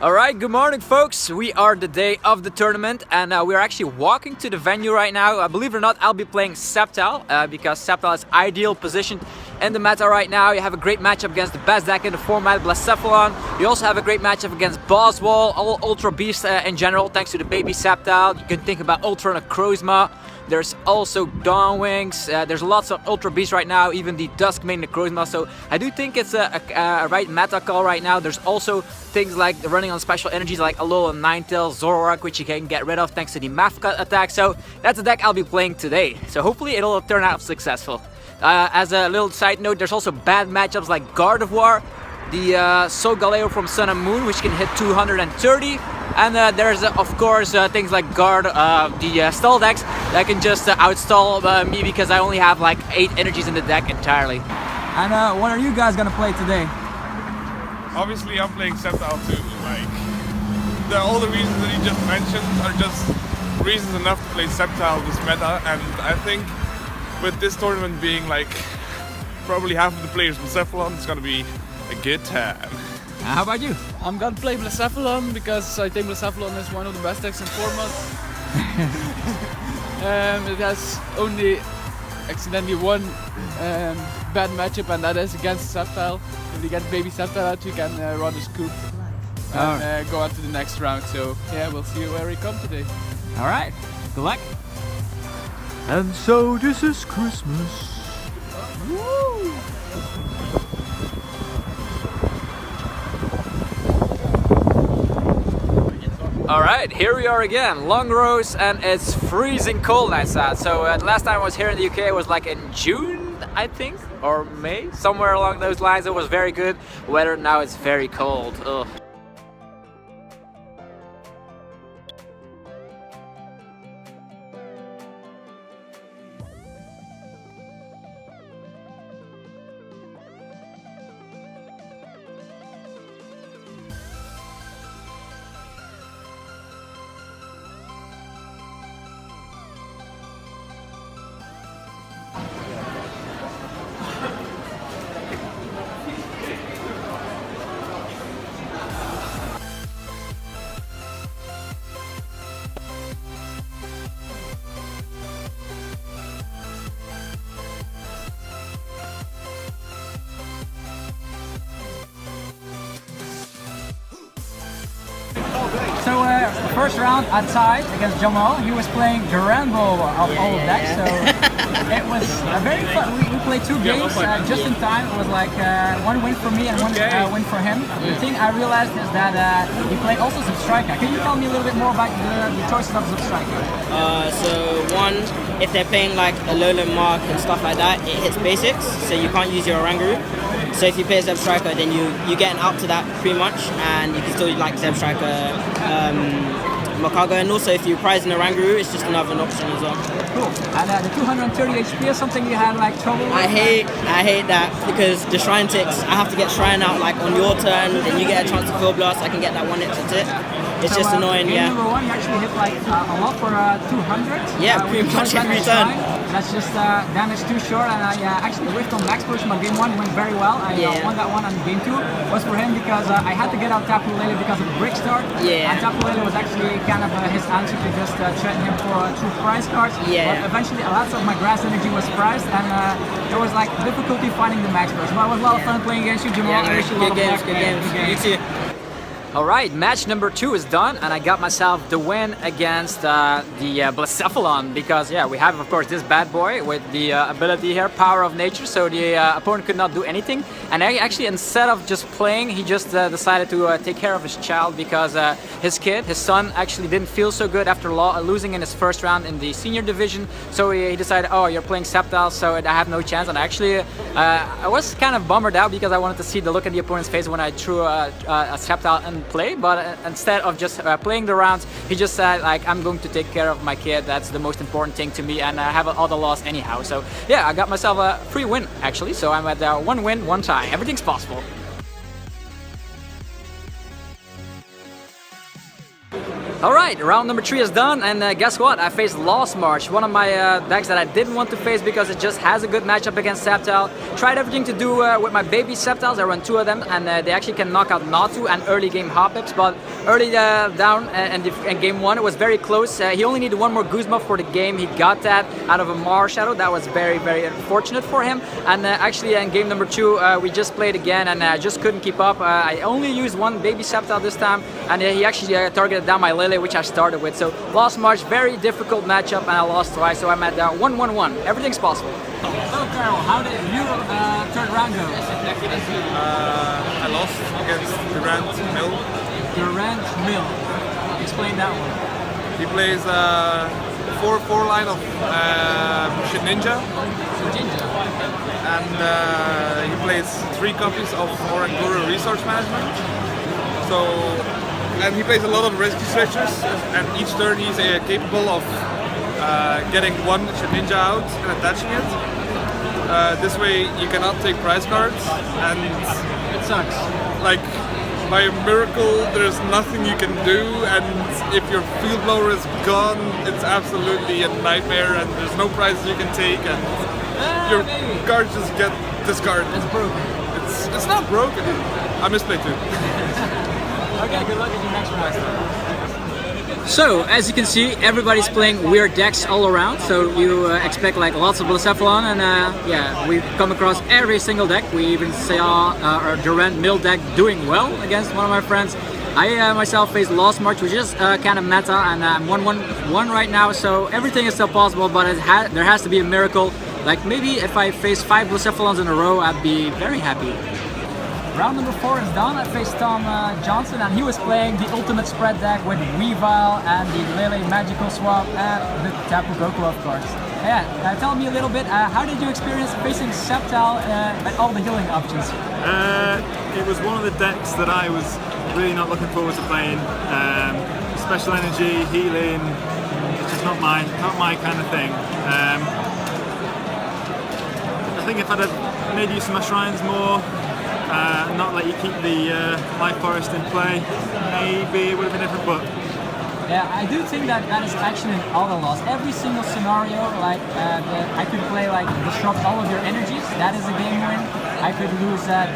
Alright, good morning folks. We are the day of the tournament and we are actually walking to the venue right now. Believe it or not, I'll be playing Sceptile because Sceptile is ideal positioned in the meta right now. You have a great matchup against the best deck in the format, Blacephalon. You also have a great matchup against Boswell, all Ultra Beasts in general, thanks to the baby Sceptile. You can think about Ultra Necrozma. There's also Dawn Wings. There's lots of Ultra Beasts right now, even the Duskmane Necrozma. So I do think it's a right meta call right now. There's also things like running on special energies like Alolan, Ninetales, Zoroark, which you can get rid of thanks to the Math Cut attack. So that's a deck I'll be playing today. So hopefully it'll turn out successful. As a little side note, there's also bad matchups like Gardevoir, the Solgaleo from Sun and Moon, which can hit 230. And there's of course things like the stall decks that can just outstall me because I only have like 8 energies in the deck entirely. And what are you guys gonna play today? Obviously I'm playing Sceptile too. Like, all the reasons that you just mentioned are just reasons enough to play Sceptile this meta, and I think with this tournament being like probably half of the players from Blacephalon, it's gonna be a good time. How about you? I'm gonna play Blacephalon because I think Blacephalon is one of the best decks in format. It has only accidentally one bad matchup, and that is against Sceptile. If you get baby Sceptile out, you can run a scoop and go on to the next round. So yeah, we'll see where we come today. Alright, good luck. And so this is Christmas. Woo! Alright, here we are again, long rows, and it's freezing cold outside. So the last time I was here in the UK it was like in June, I think, or May, somewhere along those lines. It was very good weather. Now it's very cold. Ugh. So first round outside against Jamal, he was playing Granbull of all decks, so it was very fun. We played 2 games just in time. It was like 1 win for me and 1 win for him. The thing I realized is that he played also Substriker. Can you tell me a little bit more about the choices of Substriker? So one, if they're playing like Alolan Mark and stuff like that, it hits basics, so you can't use your Oranguru. So if you play Zeb Striker, then you get out to that pretty much, and you can still like Zeb Striker, Makago, and also if you prize an Oranguru, it's just another option as well. Cool. And the 230 HP is something you had like trouble with? I hate that because the Shrine ticks, I have to get Shrine out like on your turn, then you get a chance to Field Blast, I can get that 1 extra tick. It's just annoying, game yeah. Number 1, you actually hit like a lot for 200. Yeah, pretty much every turn. That's just damage too short, and I actually whiffed on Max Push. My game 1 went very well. I won that one, and game 2 was for him because I had to get out Tapu because of the brick start. Yeah. And Tapu was actually kind of his answer to just threaten him for 2 prize cards. Yeah. But eventually, lots of my grass energy was prized, and there was like difficulty finding the Max Push. But it was a lot of fun playing against you, Jamal. Yeah, good games, good games. You too. Alright, match number 2 is done, and I got myself the win against the Blacephalon because, yeah, we have, of course, this bad boy with the ability here, Power of Nature, so the opponent could not do anything. And actually, instead of just playing, he just decided to take care of his child because his son, actually didn't feel so good after losing in his first round in the senior division. So he decided, oh, you're playing Sceptile, so I have no chance. And actually, I was kind of bummed out because I wanted to see the look in the opponent's face when I threw a Sceptile and play, but instead of just playing the rounds, he just said like, I'm going to take care of my kid, that's the most important thing to me, and I have all the loss anyhow. So yeah, I got myself a free win actually, so I'm at 1 win, 1 tie. Everything's possible. Alright, round number 3 is done, and guess what? I faced Lost March, one of my decks that I didn't want to face because it just has a good matchup against Sceptile. Tried everything to do with my baby Sceptiles, I run 2 of them, and they actually can knock out Natu and early game Hoppips, but early down in game 1 it was very close. He only needed 1 more Guzma for the game, he got that out of a Marshadow. That was very, very unfortunate for him, and actually in game number 2 we just played again, and I just couldn't keep up. I only used 1 baby Sceptile this time, and he actually targeted down my Lille, which I started with. So Lost March, very difficult matchup, and I lost twice, so I'm at 1-1-1. Everything's possible. So Carol, how did you third round go? I lost against Durant Mill. Durant Mill. Explain that one. He plays 4 line of Ninja, and he plays 3 copies of Oranguru Resource Management. So, and he plays a lot of rescue stretchers, and each turn he's capable of getting 1 Ninja out and attaching it. This way you cannot take prize cards, and It sucks. like by a miracle there's nothing you can do, and if your field blower is gone it's absolutely a nightmare, and there's no prizes you can take, and your cards just get discarded. It's broken. It's not broken. I misplayed too. Okay, good luck in your next round. So, as you can see, everybody's playing weird decks all around, so you expect like lots of Blacephalon, and yeah, we've come across every single deck. We even saw our Durant Mill deck doing well against one of my friends. I myself faced Lost March, which is kind of meta, and I'm 1-1-1 right now, so everything is still possible, but there has to be a miracle. Like maybe if I face 5 Blacephalons in a row, I'd be very happy. Round number 4 is done. I faced Tom Johnson, and he was playing the ultimate spread deck with Weavile and the Lille Magical Swap and the Tapu Koko, of course. Yeah, tell me a little bit, how did you experience facing Sceptile and all the healing options? It was one of the decks that I was really not looking forward to playing. Special energy, healing, it's just not my kind of thing. I think if I'd have made use of my shrines more, not let you keep the Life Forest in play, maybe it would have been different, but... Yeah, I do think that is actually an auto loss. Every single scenario, like I could play like disrupt all of your energies, that is a game win. I could lose the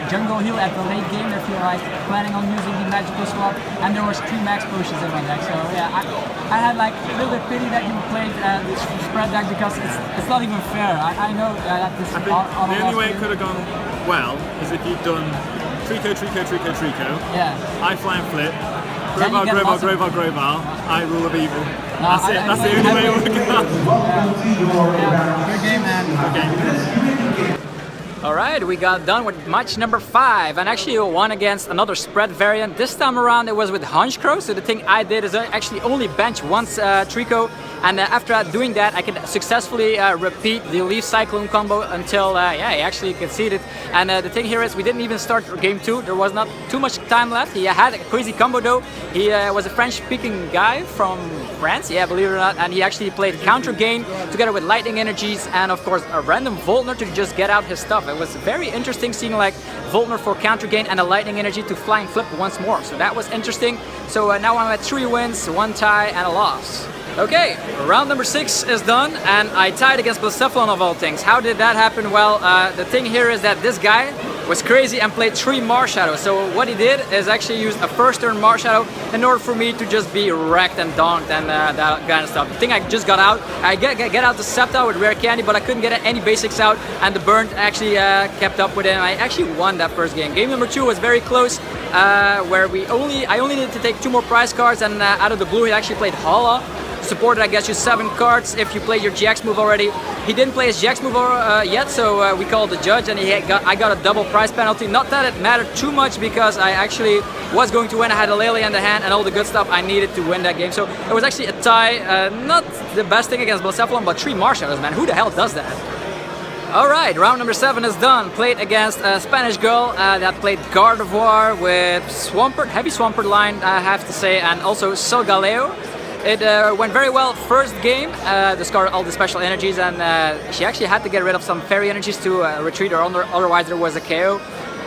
jungle heal at the late game if you're like planning on using the magical swap, and there was 2 max potions in my deck. So yeah, I had like a little bit pity that you played this spread deck, because it's not even fair. I know that this is auto loss. The only way it could have gone well is if you'd done Trico, yeah. I fly and flip, Grovile, I rule of evil. That's it, that's the only way it would have gone. Good game, man. Okay. Alright, we got done with match number 5, and actually won against another spread variant. This time around it was with Honchkrow, so the thing I did is I actually only bench once Trico, and after doing that I could successfully repeat the Leaf Cyclone combo until yeah, he actually conceded. And the thing here is we didn't even start game 2, there was not too much time left. He had a crazy combo though. He was a French-speaking guy from France, yeah, believe it or not, and he actually played Counter Gain together with Lightning Energies and of course a random Voltner to just get out his stuff. It was very interesting seeing like Voltner for Counter Gain and a Lightning Energy to Flying Flip once more, so that was interesting. So now I'm at 3 wins, 1 tie and a loss. Okay, round number 6 is done, and I tied against Blacephalon of all things. How did that happen? Well, the thing here is that this guy was crazy and played 3 Marshadow. So what he did is actually use a first turn Marshadow in order for me to just be wrecked and donked and that kind of stuff. The thing I just got out, I get out the Sceptile with Rare Candy, but I couldn't get any basics out, and the burnt actually kept up with it, and I actually won that first game. Game number 2 was very close, where I only needed to take 2 more prize cards, and out of the blue he actually played Hala. Supported, I guess, you 7 cards if you play your GX move already. He didn't play his GX move yet, so we called the judge, and I got a double prize penalty. Not that it mattered too much, because I actually was going to win. I had a Lille in the hand and all the good stuff I needed to win that game. So it was actually a tie. Not the best thing against Blacephalon, but 3 Marshadows, man. Who the hell does that? Alright, round number 7 is done. Played against a Spanish girl that played Gardevoir with Swampert, heavy Swampert line, I have to say, and also Solgaleo. It went very well first game, discarded all the special energies, and she actually had to get rid of some fairy energies to retreat, or otherwise there was a KO.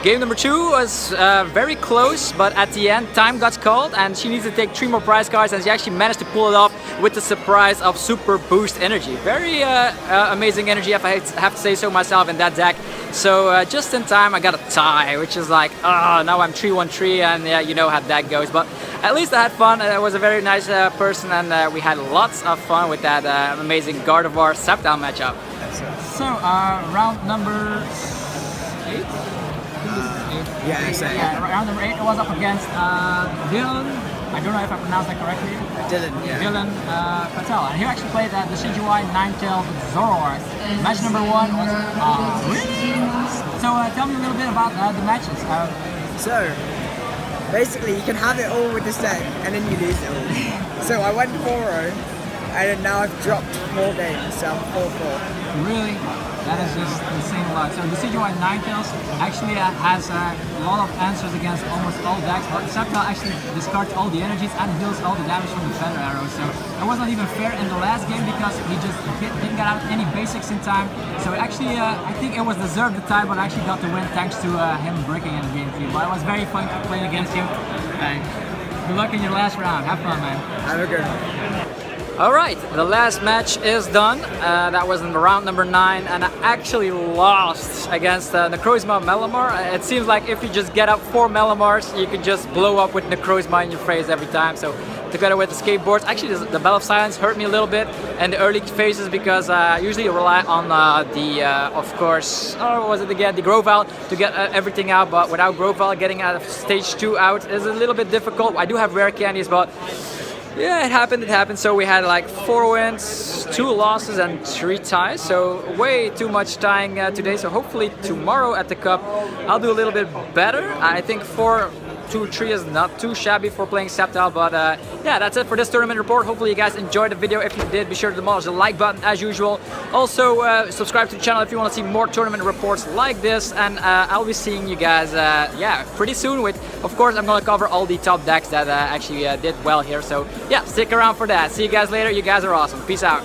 Game number 2 was very close, but at the end time got called and she needs to take 3 more prize cards, and she actually managed to pull it off with the surprise of Super Boost Energy. Very amazing energy, if I have to say so myself, in that deck. So just in time I got a tie, which is like, now I'm 3-1-3, and yeah, you know how that goes. But at least I had fun. It was a very nice person, and we had lots of fun with that amazing Gardevoir Sceptile matchup. So round number 8? Yeah, round number 8 it was up against Dylan. I don't know if I pronounced that correctly. Dylan Patel. And he actually played Decidueye, Ninetales, with Zoroark. Match number 1 was So tell me a little bit about the matches. So, basically you can have it all with this deck and then you lose it all. So I went 4-0 and now I've dropped 4 games, so I'm 4-4. Really? That is just insane luck. So Decidueye Ninetales actually has a lot of answers against almost all decks, but Sceptile actually discards all the energies and heals all the damage from the feather arrows. So it was not even fair in the last game because he just didn't get out any basics in time. So actually, I think it was deserved the tie, but I actually got the win thanks to him breaking in game 3. But it was very fun playing against you. Good luck in your last round. Have fun, man. Have a good one. Alright, the last match is done. That was in round number 9, and I actually lost against Necrozma Malamar. It seems like if you just get up 4 Malamars, you can just blow up with Necrozma in your face every time. So together with the skateboards, actually the Bell of Silence hurt me a little bit in the early phases because usually you rely on of course, what was it again, the Weavile to get everything out, but without Weavile getting out of stage 2 out is a little bit difficult. I do have rare candies, but yeah, it happened. So we had like 4 wins, 2 losses and 3 ties. So way too much tying today. So hopefully tomorrow at the Cup I'll do a little bit better. I think 4-2-3 is not too shabby for playing Sceptile, but yeah, that's it for this tournament report. Hopefully you guys enjoyed the video. If you did, be sure to demolish the like button as usual. Also subscribe to the channel if you want to see more tournament reports like this, and I'll be seeing you guys yeah, pretty soon with, of course, I'm going to cover all the top decks that actually did well here. So yeah, stick around for that. See you guys later. You guys are awesome. Peace out.